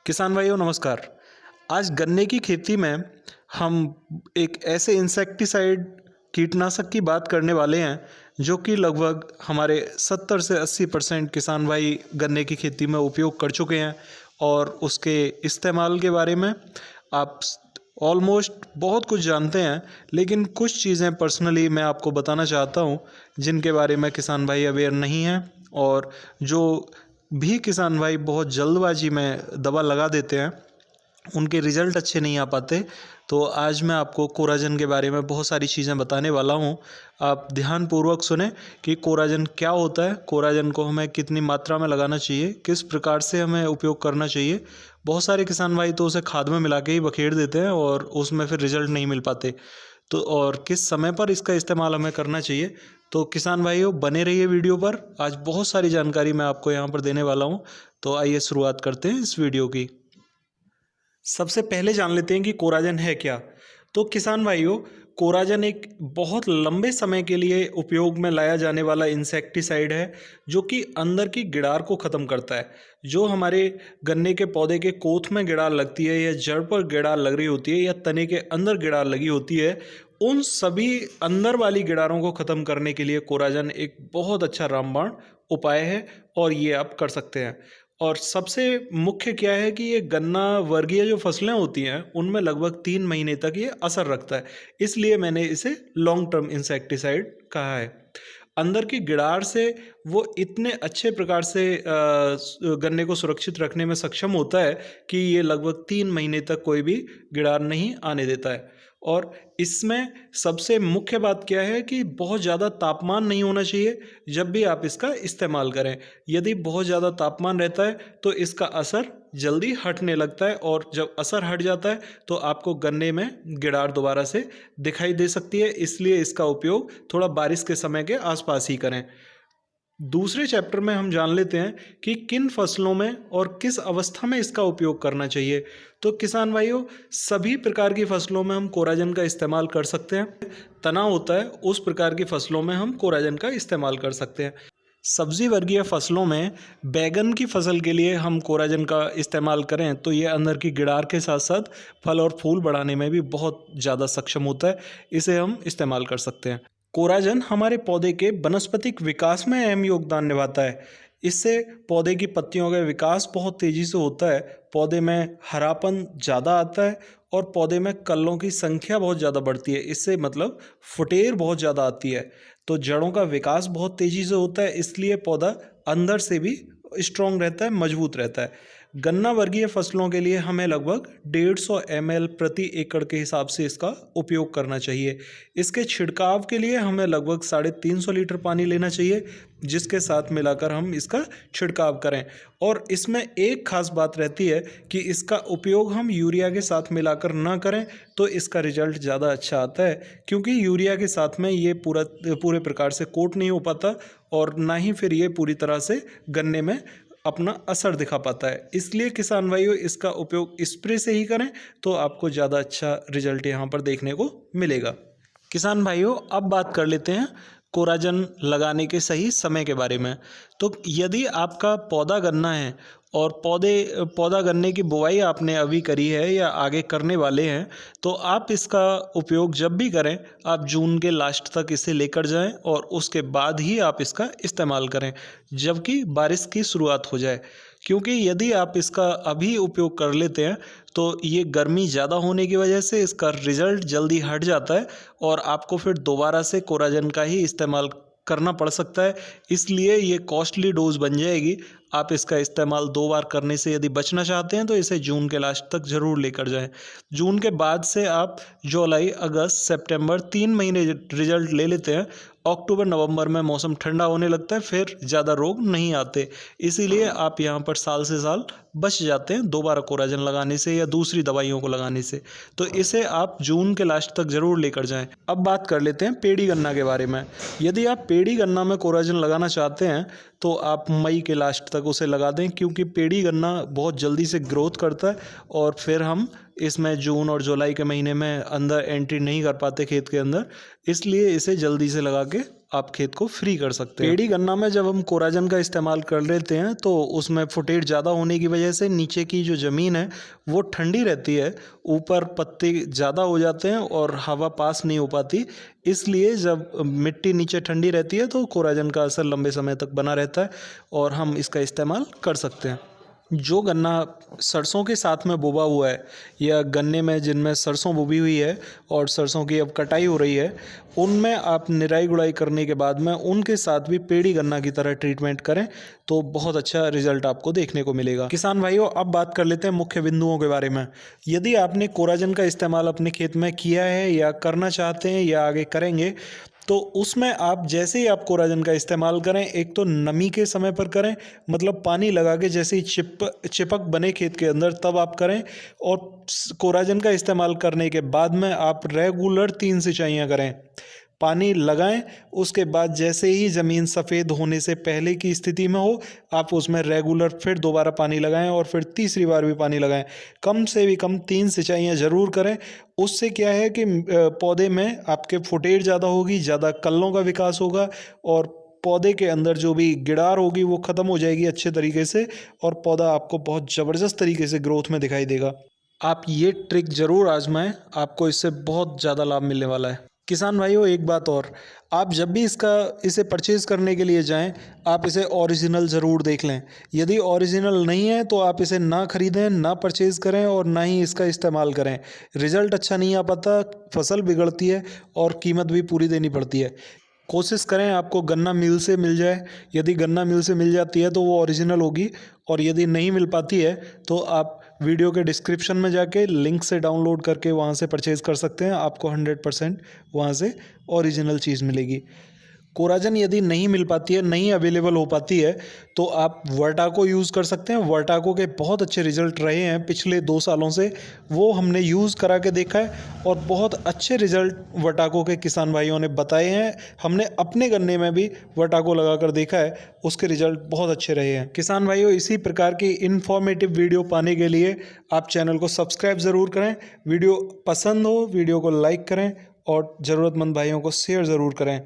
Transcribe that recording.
किसान भाइयों नमस्कार। आज गन्ने की खेती में हम एक ऐसे इंसेक्टिसाइड कीटनाशक की बात करने वाले हैं जो कि लगभग हमारे 70 से 80% किसान भाई गन्ने की खेती में उपयोग कर चुके हैं और उसके इस्तेमाल के बारे में आप ऑलमोस्ट बहुत कुछ जानते हैं। लेकिन कुछ चीज़ें पर्सनली मैं आपको बताना चाहता हूं जिनके बारे में किसान भाई अवेयर नहीं हैं और जो भी किसान भाई बहुत जल्दबाजी में दवा लगा देते हैं उनके रिज़ल्ट अच्छे नहीं आ पाते। तो आज मैं आपको कोराजन के बारे में बहुत सारी चीज़ें बताने वाला हूं। आप ध्यानपूर्वक सुने कि कोराजन क्या होता है, कोराजन को हमें कितनी मात्रा में लगाना चाहिए, किस प्रकार से हमें उपयोग करना चाहिए। बहुत सारे किसान भाई तो उसे खाद में मिला के ही बखेड़ देते हैं और उसमें फिर रिज़ल्ट नहीं मिल पाते। तो और किस समय पर इसका इस्तेमाल हमें करना चाहिए। तो किसान भाइयों बने रहिए वीडियो पर, आज बहुत सारी जानकारी मैं आपको यहाँ पर देने वाला हूँ। तो आइए शुरुआत करते हैं इस वीडियो की। सबसे पहले जान लेते हैं कि कोराजन है क्या। तो किसान भाइयों, कोराजन एक बहुत लंबे समय के लिए उपयोग में लाया जाने वाला इंसेक्टिसाइड है जो कि अंदर की गिडार को ख़त्म करता है। जो हमारे गन्ने के पौधे के कोथ में गिडार लगती है या जड़ पर गिडार लग रही होती है या तने के अंदर गिडार लगी होती है, उन सभी अंदर वाली गिडारों को ख़त्म करने के लिए कोराजन एक बहुत अच्छा रामबाण उपाय है और ये आप कर सकते हैं। और सबसे मुख्य क्या है कि ये गन्ना वर्गीय जो फसलें होती हैं उनमें लगभग 3 महीने तक ये असर रखता है, इसलिए मैंने इसे लॉन्ग टर्म इंसेक्टिसाइड कहा है। अंदर की गिडार से वो इतने अच्छे प्रकार से गन्ने को सुरक्षित रखने में सक्षम होता है कि ये लगभग 3 महीने तक कोई भी गिडार नहीं आने देता है। और इसमें सबसे मुख्य बात क्या है कि बहुत ज़्यादा तापमान नहीं होना चाहिए जब भी आप इसका इस्तेमाल करें। यदि बहुत ज़्यादा तापमान रहता है तो इसका असर जल्दी हटने लगता है और जब असर हट जाता है तो आपको गन्ने में गिडार दोबारा से दिखाई दे सकती है, इसलिए इसका उपयोग थोड़ा बारिश के समय के आसपास ही करें। दूसरे चैप्टर में हम जान लेते हैं कि किन फसलों में और किस अवस्था में इसका उपयोग करना चाहिए। तो किसान भाइयों, सभी प्रकार की फसलों में हम कोराजन का इस्तेमाल कर सकते हैं। तना होता है उस प्रकार की फसलों में हम कोराजन का इस्तेमाल कर सकते हैं। सब्जी वर्गीय फसलों में बैगन की फसल के लिए हम कोराजन का इस्तेमाल करें तो ये अंदर की गिडार के साथ साथ फल और फूल बढ़ाने में भी बहुत ज़्यादा सक्षम होता है, इसे हम इस्तेमाल कर सकते हैं। कोराजन हमारे पौधे के वनस्पतिक विकास में अहम योगदान निभाता है। इससे पौधे की पत्तियों का विकास बहुत तेज़ी से होता है, पौधे में हरापन ज़्यादा आता है और पौधे में कल्लों की संख्या बहुत ज़्यादा बढ़ती है। इससे मतलब फुटेर बहुत ज़्यादा आती है, तो जड़ों का विकास बहुत तेज़ी से होता है, इसलिए पौधा अंदर से भी स्ट्रॉन्ग रहता है, मजबूत रहता है। गन्ना वर्गीय फसलों के लिए हमें लगभग 150 ml प्रति एकड़ के हिसाब से इसका उपयोग करना चाहिए। इसके छिड़काव के लिए हमें लगभग 350 लीटर पानी लेना चाहिए, जिसके साथ मिलाकर हम इसका छिड़काव करें। और इसमें एक खास बात रहती है कि इसका उपयोग हम यूरिया के साथ मिलाकर ना करें तो इसका रिजल्ट ज़्यादा अच्छा आता है, क्योंकि यूरिया के साथ में ये पूरे प्रकार से कोट नहीं हो पाता और ना ही फिर ये पूरी तरह से गन्ने में अपना असर दिखा पाता है। इसलिए किसान भाइयों, इसका उपयोग स्प्रे से ही करें तो आपको ज़्यादा अच्छा रिजल्ट यहाँ पर देखने को मिलेगा। किसान भाइयों, अब बात कर लेते हैं कोराजन लगाने के सही समय के बारे में। तो यदि आपका पौधा गन्ना है और पौधा गन्ने की बुआई आपने अभी करी है या आगे करने वाले हैं, तो आप इसका उपयोग जब भी करें आप जून के लास्ट तक इसे लेकर जाएं और उसके बाद ही आप इसका इस्तेमाल करें जबकि बारिश की शुरुआत हो जाए। क्योंकि यदि आप इसका अभी उपयोग कर लेते हैं तो ये गर्मी ज़्यादा होने की वजह से इसका रिज़ल्ट जल्दी हट जाता है और आपको फिर दोबारा से कोराजन का ही इस्तेमाल करना पड़ सकता है, इसलिए ये कॉस्टली डोज बन जाएगी। आप इसका इस्तेमाल 2 बार करने से यदि बचना चाहते हैं तो इसे जून के लास्ट तक ज़रूर लेकर जाएं। जून के बाद से आप जुलाई, अगस्त, सितंबर 3 महीने रिजल्ट ले लेते हैं। अक्टूबर, नवंबर में मौसम ठंडा होने लगता है, फिर ज़्यादा रोग नहीं आते, इसीलिए आप यहाँ पर साल से साल बच जाते हैं दोबारा कोराजन लगाने से या दूसरी दवाइयों को लगाने से। तो इसे आप जून के लास्ट तक ज़रूर लेकर जाएं। अब बात कर लेते हैं पेड़ी गन्ना के बारे में। यदि आप पेड़ी गन्ना में कोराजन लगाना चाहते हैं तो आप मई के लास्ट तक उसे लगा दें, क्योंकि पेड़ी गन्ना बहुत जल्दी से ग्रोथ करता है और फिर हम इसमें जून और जुलाई के महीने में अंदर एंट्री नहीं कर पाते खेत के अंदर, इसलिए इसे जल्दी से लगा के आप खेत को फ्री कर सकते हैं। पेड़ी गन्ना में जब हम कोराजन का इस्तेमाल कर लेते हैं तो उसमें फुटेज ज़्यादा होने की वजह से नीचे की जो ज़मीन है वो ठंडी रहती है, ऊपर पत्ते ज़्यादा हो जाते हैं और हवा पास नहीं हो पाती। इसलिए जब मिट्टी नीचे ठंडी रहती है तो कोराजन का असर लंबे समय तक बना रहता है और हम इसका इस्तेमाल कर सकते हैं। जो गन्ना सरसों के साथ में बोबा हुआ है या गन्ने में जिनमें सरसों बोबी हुई है और सरसों की अब कटाई हो रही है, उनमें आप निराई गुड़ाई करने के बाद में उनके साथ भी पेड़ी गन्ना की तरह ट्रीटमेंट करें तो बहुत अच्छा रिजल्ट आपको देखने को मिलेगा। किसान भाइयों, अब बात कर लेते हैं मुख्य बिंदुओं के बारे में। यदि आपने कोराजन का इस्तेमाल अपने खेत में किया है या करना चाहते हैं या आगे करेंगे, तो उसमें आप जैसे ही आप कोराजन का इस्तेमाल करें, एक तो नमी के समय पर करें, मतलब पानी लगा के जैसे ही चिपक बने खेत के अंदर तब आप करें। और कोराजन का इस्तेमाल करने के बाद में आप रेगुलर 3 सिंचाइयाँ करें, पानी लगाएं। उसके बाद जैसे ही ज़मीन सफ़ेद होने से पहले की स्थिति में हो, आप उसमें रेगुलर फिर दोबारा पानी लगाएं और फिर तीसरी बार भी पानी लगाएं। कम से भी कम 3 सिंचाइयाँ ज़रूर करें। उससे क्या है कि पौधे में आपके फुटेज ज़्यादा होगी, ज़्यादा कल्लों का विकास होगा और पौधे के अंदर जो भी गिड़ार होगी वो ख़त्म हो जाएगी अच्छे तरीके से और पौधा आपको बहुत ज़बरदस्त तरीके से ग्रोथ में दिखाई देगा। आप ये ट्रिक ज़रूर आजमाएं, आपको इससे बहुत ज़्यादा लाभ मिलने वाला है। किसान भाइयों, एक बात और, आप जब भी इसे परचेज़ करने के लिए जाएं, आप इसे ओरिजिनल ज़रूर देख लें। यदि ओरिजिनल नहीं है तो आप इसे ना ख़रीदें, ना परचेज़ करें और ना ही इसका इस्तेमाल करें। रिज़ल्ट अच्छा नहीं आ पाता, फसल बिगड़ती है और कीमत भी पूरी देनी पड़ती है। कोशिश करें आपको गन्ना मिल से मिल जाए। यदि गन्ना मिल से मिल जाती है तो वो ओरिजिनल होगी और यदि नहीं मिल पाती है तो आप वीडियो के डिस्क्रिप्शन में जाके लिंक से डाउनलोड करके वहाँ से परचेज़ कर सकते हैं। आपको 100% वहाँ से ओरिजिनल चीज़ मिलेगी। कोराजन यदि नहीं मिल पाती है, नहीं अवेलेबल हो पाती है, तो आप वर्टाको यूज़ कर सकते हैं। वर्टाको के बहुत अच्छे रिज़ल्ट रहे हैं पिछले 2 सालों से, वो हमने यूज़ करा के देखा है और बहुत अच्छे रिज़ल्ट वर्टाको के किसान भाइयों ने बताए हैं। हमने अपने गन्ने में भी वर्टाको लगा कर देखा है, उसके रिज़ल्ट बहुत अच्छे रहे हैं। किसान भाइयों, इसी प्रकार की इन्फॉर्मेटिव वीडियो पाने के लिए आप चैनल को सब्सक्राइब ज़रूर करें। वीडियो पसंद हो, वीडियो को लाइक करें और ज़रूरतमंद भाइयों को शेयर ज़रूर करें।